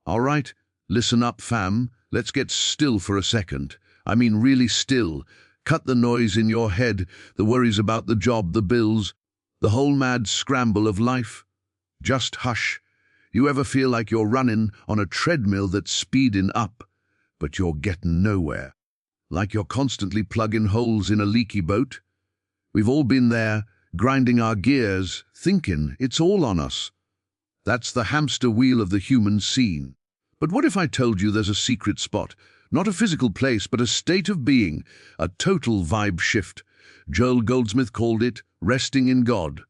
All right, listen up, fam. Let's get still for a second. I mean really still. Cut the noise in your head, the worries about the job, the bills, the whole mad scramble of life. Just hush. You ever feel like you're running on a treadmill that's speeding up, but you're getting nowhere? Like you're constantly plugging holes in a leaky boat? We've all been there, grinding our gears, thinking it's all on us. That's the hamster wheel of the human scene. But what if I told you there's a secret spot? Not a physical place, but a state of being, a total vibe shift. Joel Goldsmith called it resting in God.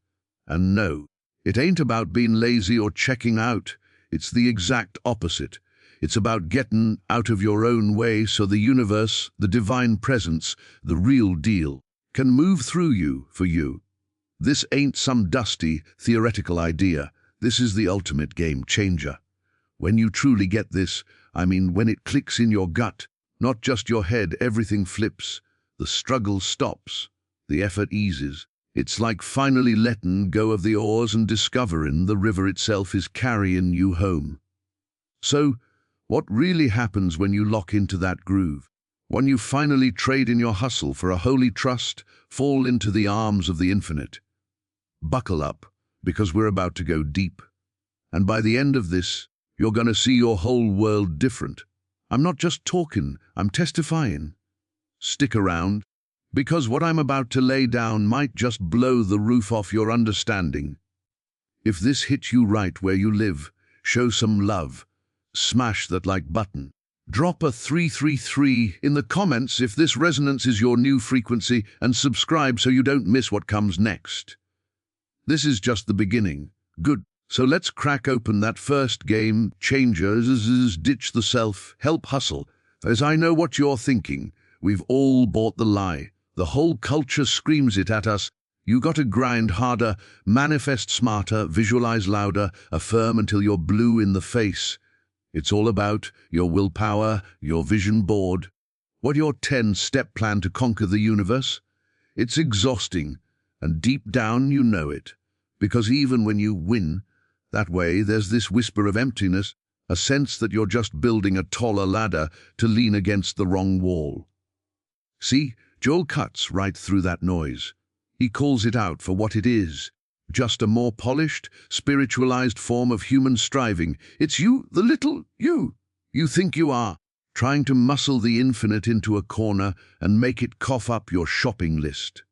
And no, it ain't about being lazy or checking out. It's the exact opposite. It's about getting out of your own way so the universe, the divine presence, the real deal, can move through you for you. This ain't some dusty, theoretical idea. This is the ultimate game changer. When you truly get this, I mean when it clicks in your gut, not just your head, everything flips. The struggle stops. The effort eases. It's like finally letting go of the oars and discovering the river itself is carrying you home. So, what really happens when you lock into that groove? When you finally trade in your hustle for a holy trust, fall into the arms of the infinite? Buckle up, because we're about to go deep. And by the end of this, you're going to see your whole world different. I'm not just talking, I'm testifying. Stick around, because what I'm about to lay down might just blow the roof off your understanding. If this hits you right where you live, show some love. Smash that like button. Drop a 333 in the comments if this resonance is your new frequency, and subscribe so you don't miss what comes next. This is just the beginning. Good. So let's crack open that first game changer. Ditch the self, help hustle. As I know what you're thinking, we've all bought the lie. The whole culture screams it at us. You gotta grind harder, manifest smarter, visualize louder, affirm until you're blue in the face. It's all about your willpower, your vision board. What your 10-step plan to conquer the universe? It's exhausting, and deep down you know it. Because even when you win, that way there's this whisper of emptiness, a sense that you're just building a taller ladder to lean against the wrong wall. See, Joel cuts right through that noise. He calls it out for what it is. Just a more polished, spiritualized form of human striving. It's you, the little you. You think you are, trying to muscle the infinite into a corner and make it cough up your shopping list.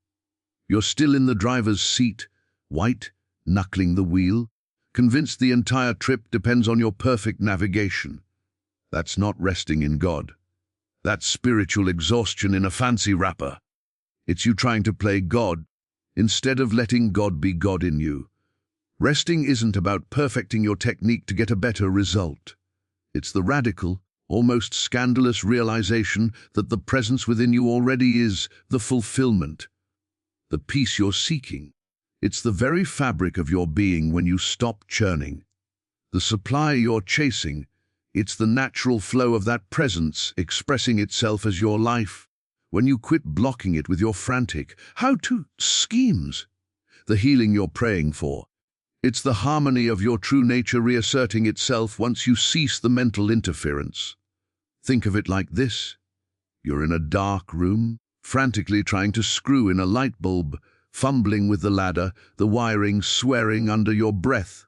You're still in the driver's seat, white, knuckling the wheel, convinced the entire trip depends on your perfect navigation. That's not resting in God. That's spiritual exhaustion in a fancy wrapper. It's you trying to play God instead of letting God be God in you. Resting isn't about perfecting your technique to get a better result. It's the radical, almost scandalous realization that the presence within you already is the fulfillment, the peace you're seeking. It's the very fabric of your being when you stop churning. The supply you're chasing, it's the natural flow of that presence expressing itself as your life. When you quit blocking it with your frantic how-to schemes, the healing you're praying for. It's the harmony of your true nature reasserting itself once you cease the mental interference. Think of it like this. You're in a dark room, frantically trying to screw in a light bulb, fumbling with the ladder, the wiring swearing under your breath.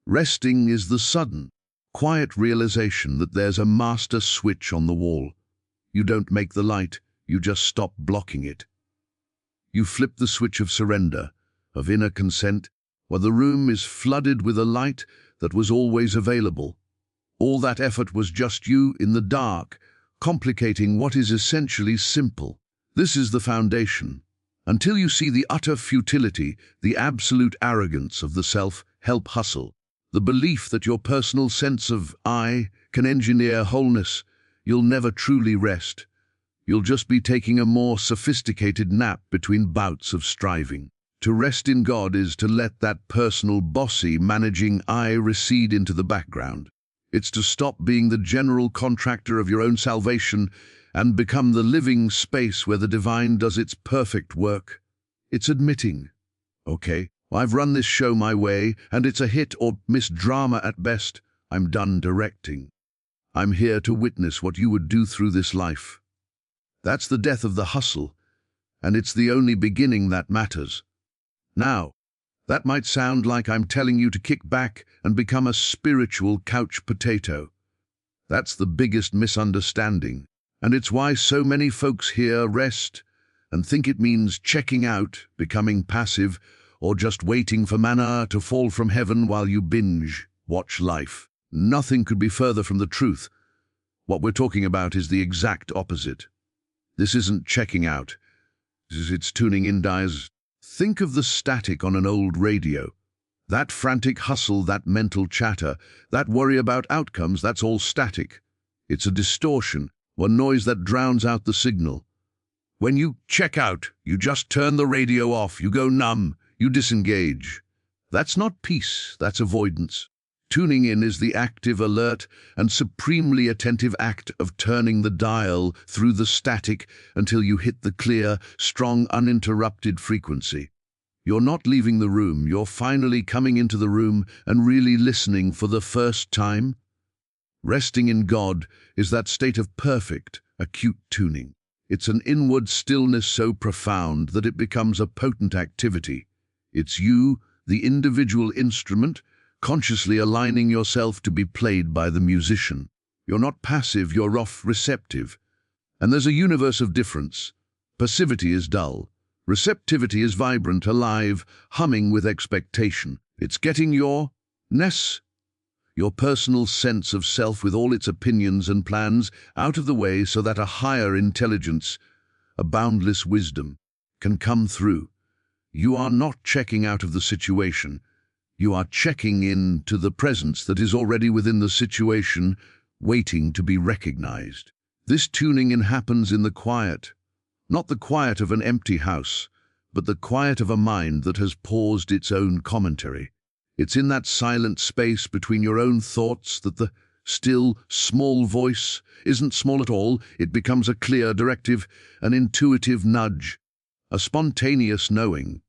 Resting is the sudden, quiet realization that there's a master switch on the wall. You don't make the light, you just stop blocking it. You flip the switch of surrender, of inner consent, while the room is flooded with a light that was always available. All that effort was just you in the dark, complicating what is essentially simple. This is the foundation. Until you see the utter futility, the absolute arrogance of the self-help hustle, the belief that your personal sense of I can engineer wholeness, you'll never truly rest. You'll just be taking a more sophisticated nap between bouts of striving. To rest in God is to let that personal bossy managing I recede into the background. It's to stop being the general contractor of your own salvation and become the living space where the divine does its perfect work. It's admitting, okay, I've run this show my way and it's a hit or miss drama at best. I'm done directing. I'm here to witness what you would do through this life. That's the death of the hustle, and it's the only beginning that matters. Now, that might sound like I'm telling you to kick back and become a spiritual couch potato. That's the biggest misunderstanding, and it's why so many folks here rest and think it means checking out, becoming passive, or just waiting for manna to fall from heaven while you binge watch life. Nothing could be further from the truth. What we're talking about is the exact opposite. This isn't checking out. It's tuning in, guys. Think of the static on an old radio. That frantic hustle, that mental chatter, that worry about outcomes, that's all static. It's a distortion, or noise that drowns out the signal. When you check out, you just turn the radio off, you go numb, you disengage. That's not peace, that's avoidance. Tuning in is the active, alert, and supremely attentive act of turning the dial through the static until you hit the clear, strong, uninterrupted frequency. You're not leaving the room, you're finally coming into the room and really listening for the first time. Resting in God is that state of perfect, acute tuning. It's an inward stillness so profound that it becomes a potent activity. It's you, the individual instrument, consciously aligning yourself to be played by the musician. You're not passive, you're receptive. And there's a universe of difference. Passivity is dull. Receptivity is vibrant, alive, humming with expectation. It's getting your personal sense of self with all its opinions and plans out of the way so that a higher intelligence, a boundless wisdom, can come through. You are not checking out of the situation. You are checking in to the presence that is already within the situation, waiting to be recognized. This tuning in happens in the quiet, not the quiet of an empty house, but the quiet of a mind that has paused its own commentary. It's in that silent space between your own thoughts that the still, small voice isn't small at all. It becomes a clear directive, an intuitive nudge, a spontaneous knowing.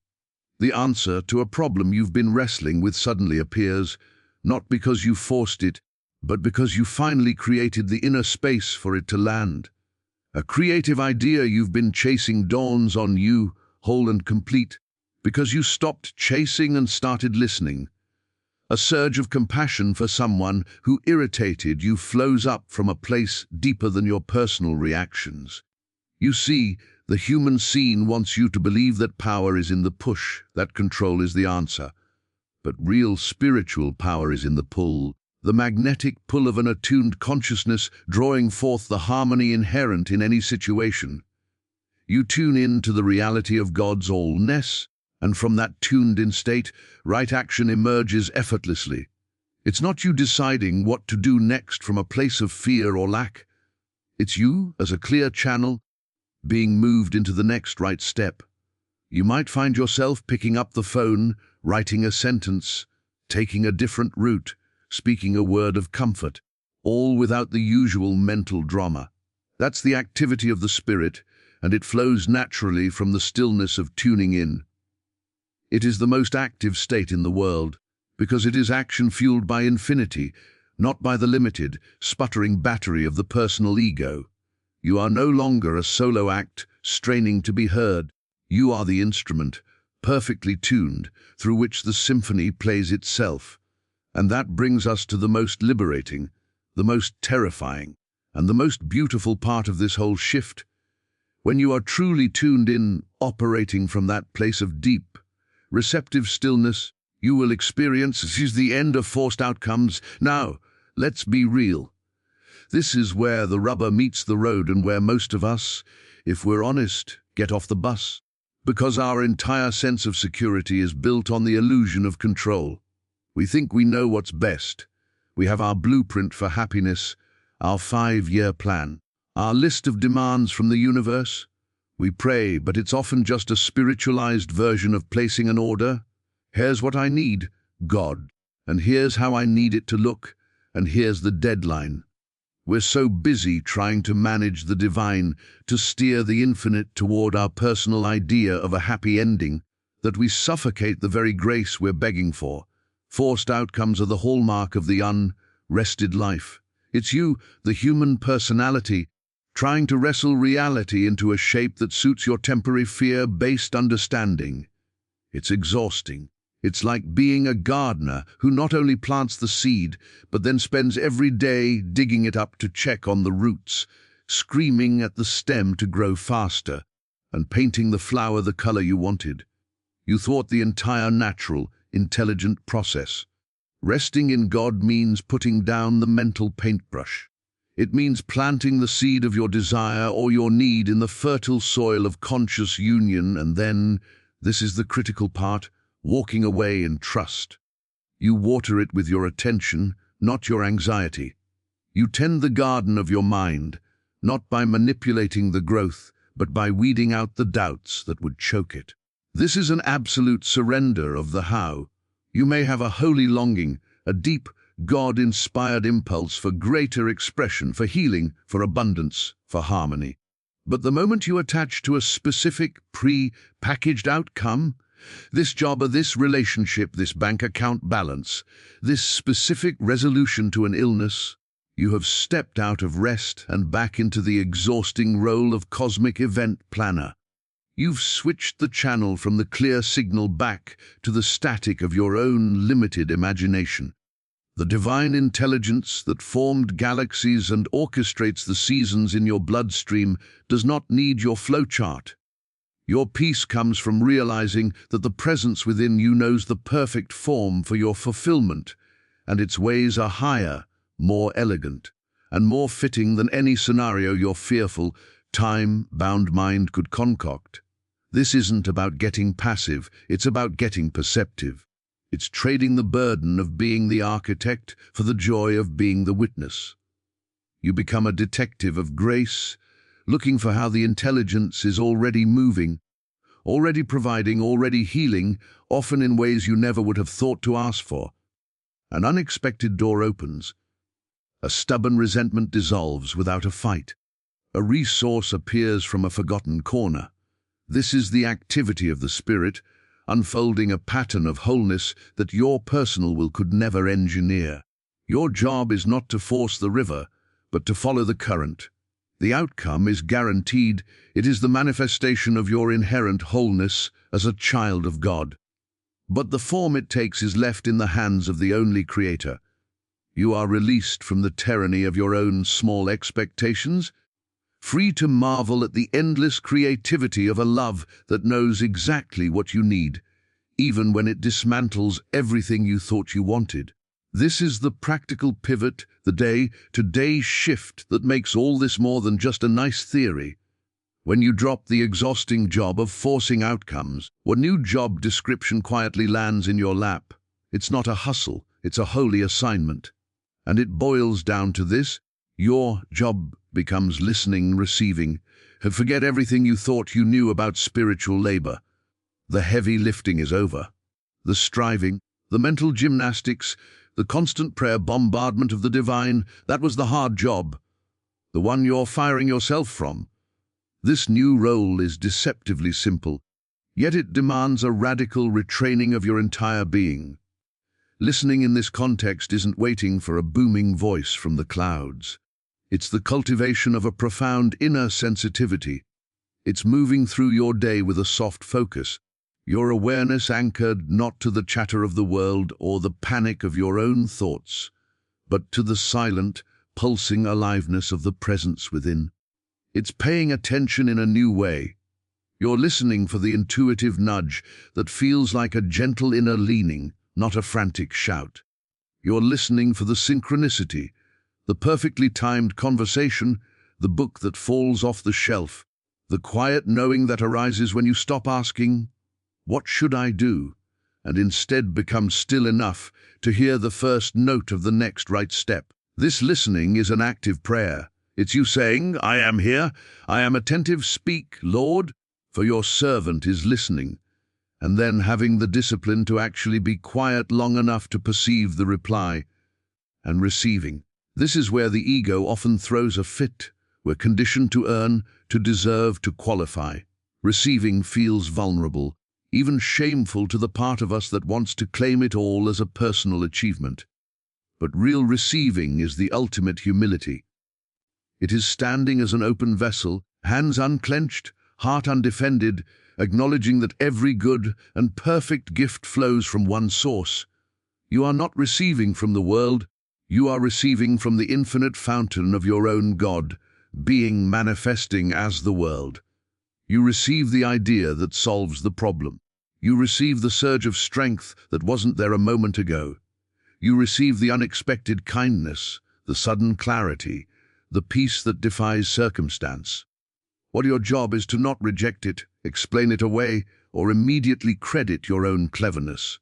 The answer to a problem you've been wrestling with suddenly appears, not because you forced it, but because you finally created the inner space for it to land. A creative idea you've been chasing dawns on you, whole and complete, because you stopped chasing and started listening. A surge of compassion for someone who irritated you flows up from a place deeper than your personal reactions. You see, the human scene wants you to believe that power is in the push, that control is the answer. But real spiritual power is in the pull, the magnetic pull of an attuned consciousness drawing forth the harmony inherent in any situation. You tune in to the reality of God's allness, and from that tuned-in state, right action emerges effortlessly. It's not you deciding what to do next from a place of fear or lack. It's you, as a clear channel, being moved into the next right step. You might find yourself picking up the phone, writing a sentence, taking a different route, speaking a word of comfort, all without the usual mental drama. That's the activity of the spirit, and it flows naturally from the stillness of tuning in. It is the most active state in the world, because it is action fueled by infinity, not by the limited, sputtering battery of the personal ego. You are no longer a solo act, straining to be heard. You are the instrument, perfectly tuned, through which the symphony plays itself. And that brings us to the most liberating, the most terrifying, and the most beautiful part of this whole shift. When you are truly tuned in, operating from that place of deep, receptive stillness, you will experience this is the end of forced outcomes. Now, let's be real. This is where the rubber meets the road and where most of us, if we're honest, get off the bus. Because our entire sense of security is built on the illusion of control. We think we know what's best. We have our blueprint for happiness, our 5-year plan, our list of demands from the universe. We pray, but it's often just a spiritualized version of placing an order. Here's what I need, God, and here's how I need it to look, and here's the deadline. We're so busy trying to manage the divine, to steer the infinite toward our personal idea of a happy ending, that we suffocate the very grace we're begging for. Forced outcomes are the hallmark of the rested life. It's you, the human personality, trying to wrestle reality into a shape that suits your temporary fear-based understanding. It's exhausting. It's like being a gardener who not only plants the seed, but then spends every day digging it up to check on the roots, screaming at the stem to grow faster, and painting the flower the color you wanted. You thwart the entire natural, intelligent process. Resting in God means putting down the mental paintbrush. It means planting the seed of your desire or your need in the fertile soil of conscious union, and then, this is the critical part, walking away in trust. You water it with your attention, not your anxiety. You tend the garden of your mind, not by manipulating the growth, but by weeding out the doubts that would choke it. This is an absolute surrender of the how. You may have a holy longing, a deep, God-inspired impulse for greater expression, for healing, for abundance, for harmony. But the moment you attach to a specific, pre-packaged outcome, this job or this relationship, this bank account balance, this specific resolution to an illness, you have stepped out of rest and back into the exhausting role of cosmic event planner. You've switched the channel from the clear signal back to the static of your own limited imagination. The divine intelligence that formed galaxies and orchestrates the seasons in your bloodstream does not need your flowchart. Your peace comes from realizing that the presence within you knows the perfect form for your fulfillment, and its ways are higher, more elegant, and more fitting than any scenario your fearful, time-bound mind could concoct. This isn't about getting passive, it's about getting perceptive. It's trading the burden of being the architect for the joy of being the witness. You become a detective of grace, looking for how the intelligence is already moving, already providing, already healing, often in ways you never would have thought to ask for. An unexpected door opens. A stubborn resentment dissolves without a fight. A resource appears from a forgotten corner. This is the activity of the Spirit, unfolding a pattern of wholeness that your personal will could never engineer. Your job is not to force the river, but to follow the current. The outcome is guaranteed. It is the manifestation of your inherent wholeness as a child of God. But the form it takes is left in the hands of the only Creator. You are released from the tyranny of your own small expectations, free to marvel at the endless creativity of a love that knows exactly what you need, even when it dismantles everything you thought you wanted. This is the practical pivot, the day-to-day shift that makes all this more than just a nice theory. When you drop the exhausting job of forcing outcomes, a new job description quietly lands in your lap. It's not a hustle, it's a holy assignment. And it boils down to this: your job becomes listening, receiving, and forget everything you thought you knew about spiritual labor. The heavy lifting is over. The striving, the mental gymnastics, the constant prayer bombardment of the divine, that was the hard job, the one you're firing yourself from. This new role is deceptively simple, yet it demands a radical retraining of your entire being. Listening in this context isn't waiting for a booming voice from the clouds. It's the cultivation of a profound inner sensitivity. It's moving through your day with a soft focus, your awareness anchored not to the chatter of the world or the panic of your own thoughts, but to the silent, pulsing aliveness of the presence within. It's paying attention in a new way. You're listening for the intuitive nudge that feels like a gentle inner leaning, not a frantic shout. You're listening for the synchronicity, the perfectly timed conversation, the book that falls off the shelf, the quiet knowing that arises when you stop asking, "What should I do?" and instead become still enough to hear the first note of the next right step. This listening is an active prayer. It's you saying, "I am here, I am attentive, speak, Lord, for your servant is listening," and then having the discipline to actually be quiet long enough to perceive the reply, and receiving. This is where the ego often throws a fit. We're conditioned to earn, to deserve, to qualify. Receiving feels vulnerable, even shameful to the part of us that wants to claim it all as a personal achievement. But real receiving is the ultimate humility. It is standing as an open vessel, hands unclenched, heart undefended, acknowledging that every good and perfect gift flows from one source. You are not receiving from the world, you are receiving from the infinite fountain of your own God, being manifesting as the world. You receive the idea that solves the problem. You receive the surge of strength that wasn't there a moment ago. You receive the unexpected kindness, the sudden clarity, the peace that defies circumstance. What your job is to not reject it, explain it away, or immediately credit your own cleverness.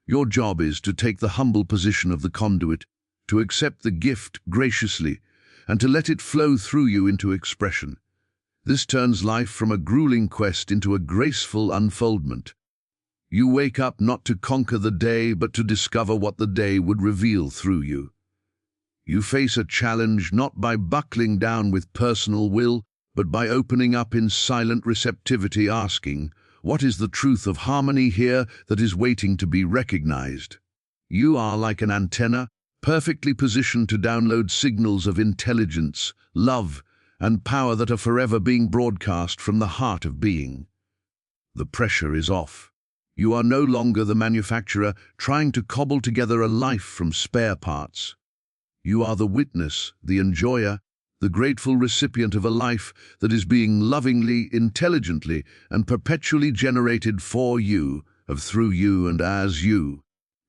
Your job is to take the humble position of the conduit, to accept the gift graciously, and to let it flow through you into expression. This turns life from a grueling quest into a graceful unfoldment. You wake up not to conquer the day, but to discover what the day would reveal through you. You face a challenge not by buckling down with personal will, but by opening up in silent receptivity, asking, what is the truth of harmony here that is waiting to be recognized? You are like an antenna, perfectly positioned to download signals of intelligence, love, and power that are forever being broadcast from the heart of being. The pressure is off. You are no longer the manufacturer trying to cobble together a life from spare parts. You are the witness, the enjoyer, the grateful recipient of a life that is being lovingly, intelligently, and perpetually generated for you, of through you and as you.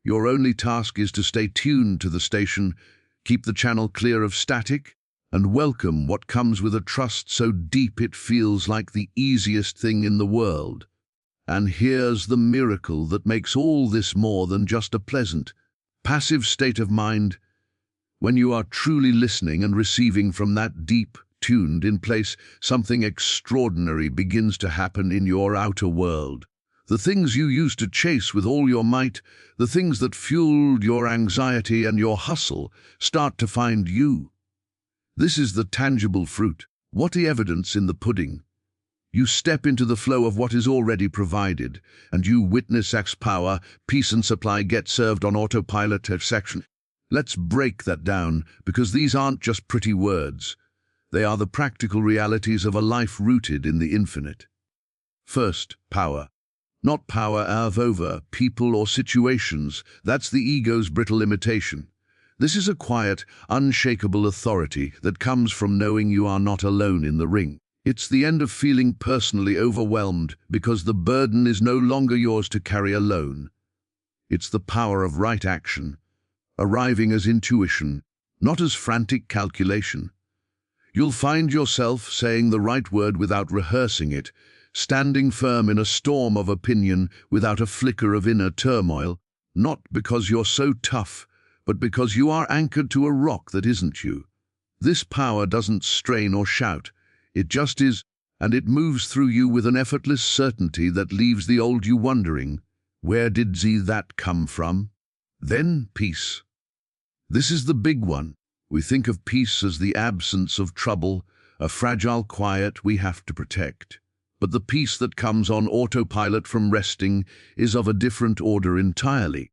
Your only task is to stay tuned to the station, keep the channel clear of static, and welcome what comes with a trust so deep it feels like the easiest thing in the world. And here's the miracle that makes all this more than just a pleasant, passive state of mind. When you are truly listening and receiving from that deep, tuned-in place, something extraordinary begins to happen in your outer world. The things you used to chase with all your might, the things that fueled your anxiety and your hustle, start to find you. This is the tangible fruit. What the evidence in the pudding? You step into the flow of what is already provided, and you witness X power, peace and supply get served on autopilot section. Let's break that down, because these aren't just pretty words. They are the practical realities of a life rooted in the infinite. First, power. Not power over people or situations. That's the ego's brittle imitation. This is a quiet, unshakable authority that comes from knowing you are not alone in the ring. It's the end of feeling personally overwhelmed because the burden is no longer yours to carry alone. It's the power of right action, arriving as intuition, not as frantic calculation. You'll find yourself saying the right word without rehearsing it, standing firm in a storm of opinion without a flicker of inner turmoil, not because you're so tough, but because you are anchored to a rock that isn't you. This power doesn't strain or shout. It just is, and it moves through you with an effortless certainty that leaves the old you wondering, where did that come from? Then peace. This is the big one. We think of peace as the absence of trouble, a fragile quiet we have to protect. But the peace that comes on autopilot from resting is of a different order entirely.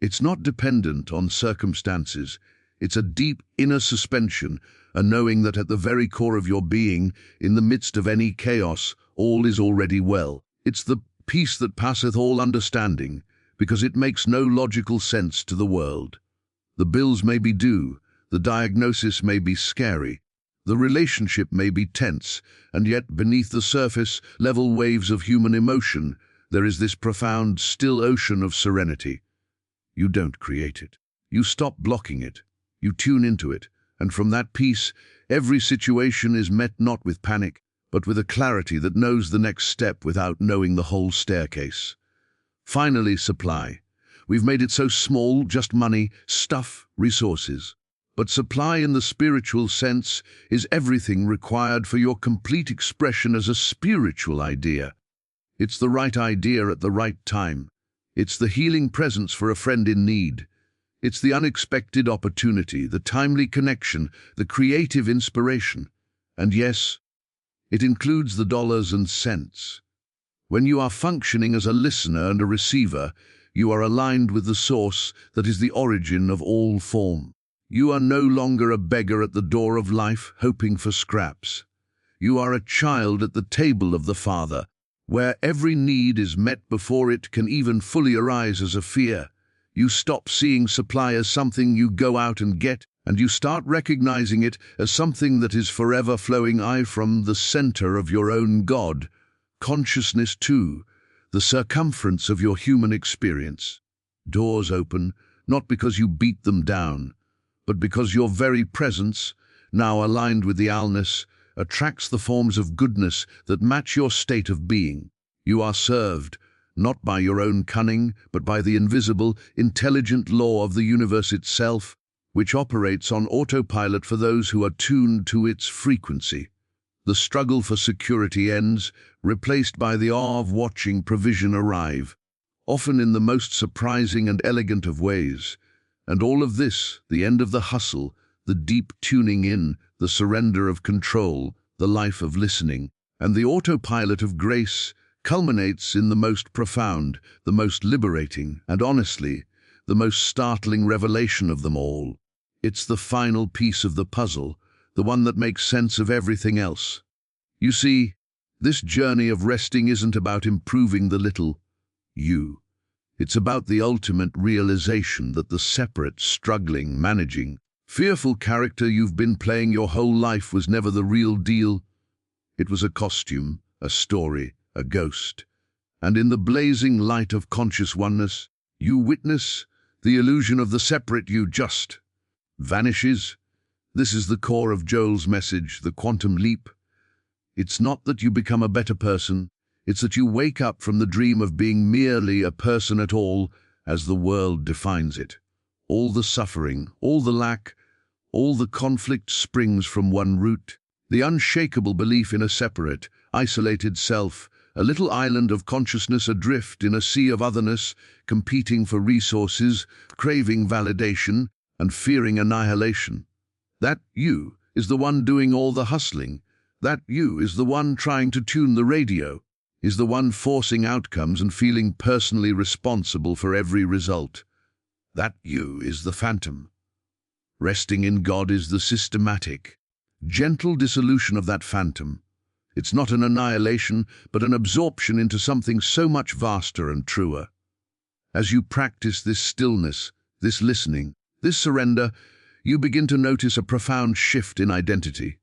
It's not dependent on circumstances. It's a deep inner suspension, a knowing that at the very core of your being, in the midst of any chaos, all is already well. It's the peace that passeth all understanding, because it makes no logical sense to the world. The bills may be due, the diagnosis may be scary, the relationship may be tense, and yet beneath the surface, level waves of human emotion, there is this profound, still ocean of serenity. You don't create it. You stop blocking it. You tune into it, and from that peace, every situation is met not with panic, but with a clarity that knows the next step without knowing the whole staircase. Finally, supply. We've made it so small, just money, stuff, resources. But supply in the spiritual sense is everything required for your complete expression as a spiritual idea. It's the right idea at the right time. It's the healing presence for a friend in need. It's the unexpected opportunity, the timely connection, the creative inspiration. And yes, it includes the dollars and cents. When you are functioning as a listener and a receiver, You are aligned with the source that is the origin of all form. You are no longer a beggar at the door of life, hoping for scraps. You are a child at the table of the Father, where every need is met before it can even fully arise as a fear. You stop seeing supply as something you go out and get, and you start recognizing it as something that is forever flowing from the center of your own God. Consciousness too, the circumference of your human experience. Doors open, not because you beat them down, but because your very presence, now aligned with the allness, attracts the forms of goodness that match your state of being. You are served, not by your own cunning, but by the invisible, intelligent law of the universe itself, which operates on autopilot for those who are tuned to its frequency. The struggle for security ends, replaced by the awe of watching provision arrive, often in the most surprising and elegant of ways. And all of this, the end of the hustle, the deep tuning in, the surrender of control, the life of listening, and the autopilot of grace, culminates in the most profound, the most liberating, and honestly, the most startling revelation of them all. It's the final piece of the puzzle, the one that makes sense of everything else. You see, this journey of resting isn't about improving the little you. It's about the ultimate realization that the separate, struggling, managing, fearful character you've been playing your whole life was never the real deal. It was a costume, a story, a ghost. And in the blazing light of conscious oneness, you witness the illusion of the separate you just vanishes. This is the core of Joel's message, the quantum leap. It's not that you become a better person, it's that you wake up from the dream of being merely a person at all, as the world defines it. All the suffering, all the lack, all the conflict springs from one root, the unshakable belief in a separate, isolated self, a little island of consciousness adrift in a sea of otherness, competing for resources, craving validation, and fearing annihilation. That you is the one doing all the hustling. That you is the one trying to tune the radio, is the one forcing outcomes and feeling personally responsible for every result. That you is the phantom. Resting in God is the systematic, gentle dissolution of that phantom. It's not an annihilation, but an absorption into something so much vaster and truer. As you practice this stillness, this listening, this surrender, you begin to notice a profound shift in identity.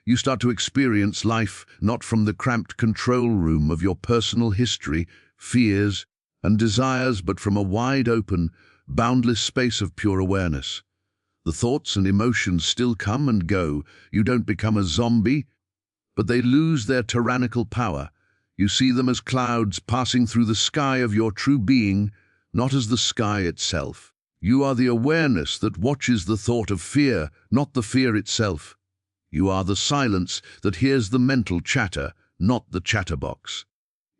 You start to experience life not from the cramped control room of your personal history, fears, and desires, but from a wide-open, boundless space of pure awareness. The thoughts and emotions still come and go. You don't become a zombie, but they lose their tyrannical power. You see them as clouds passing through the sky of your true being, not as the sky itself. You are the awareness that watches the thought of fear, not the fear itself. You are the silence that hears the mental chatter, not the chatterbox.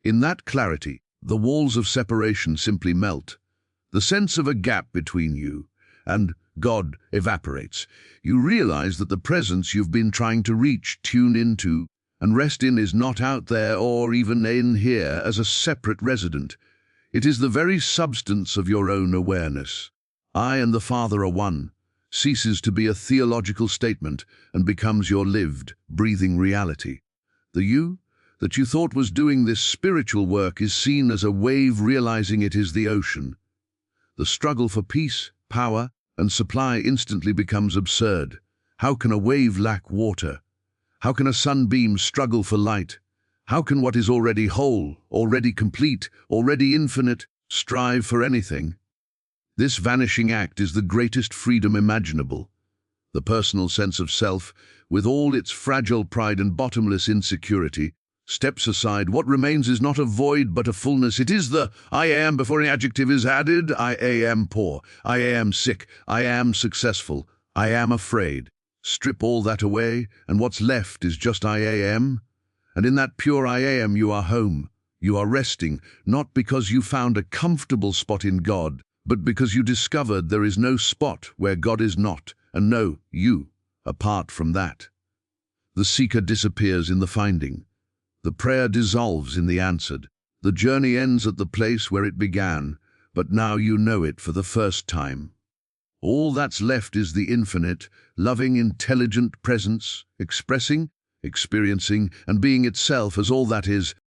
In that clarity, the walls of separation simply melt. The sense of a gap between you and God evaporates. You realize that the presence you've been trying to reach, tune into, and rest in is not out there or even in here as a separate resident. It is the very substance of your own awareness. I and the Father are one, ceases to be a theological statement and becomes your lived, breathing reality. The you that you thought was doing this spiritual work is seen as a wave realizing it is the ocean. The struggle for peace, power, and supply instantly becomes absurd. How can a wave lack water? How can a sunbeam struggle for light? How can what is already whole, already complete, already infinite, strive for anything? This vanishing act is the greatest freedom imaginable. The personal sense of self, with all its fragile pride and bottomless insecurity, steps aside. What remains is not a void but a fullness. It is the I am before an adjective is added. I am poor. I am sick. I am successful. I am afraid. Strip all that away, and what's left is just I am. And in that pure I am you are home. You are resting, not because you found a comfortable spot in God, but because you discovered there is no spot where God is not, and no you apart from that. The seeker disappears in the finding. The prayer dissolves in the answered. The journey ends at the place where it began, but now you know it for the first time. All that's left is the infinite, loving, intelligent presence, expressing, experiencing, and being itself as all that is,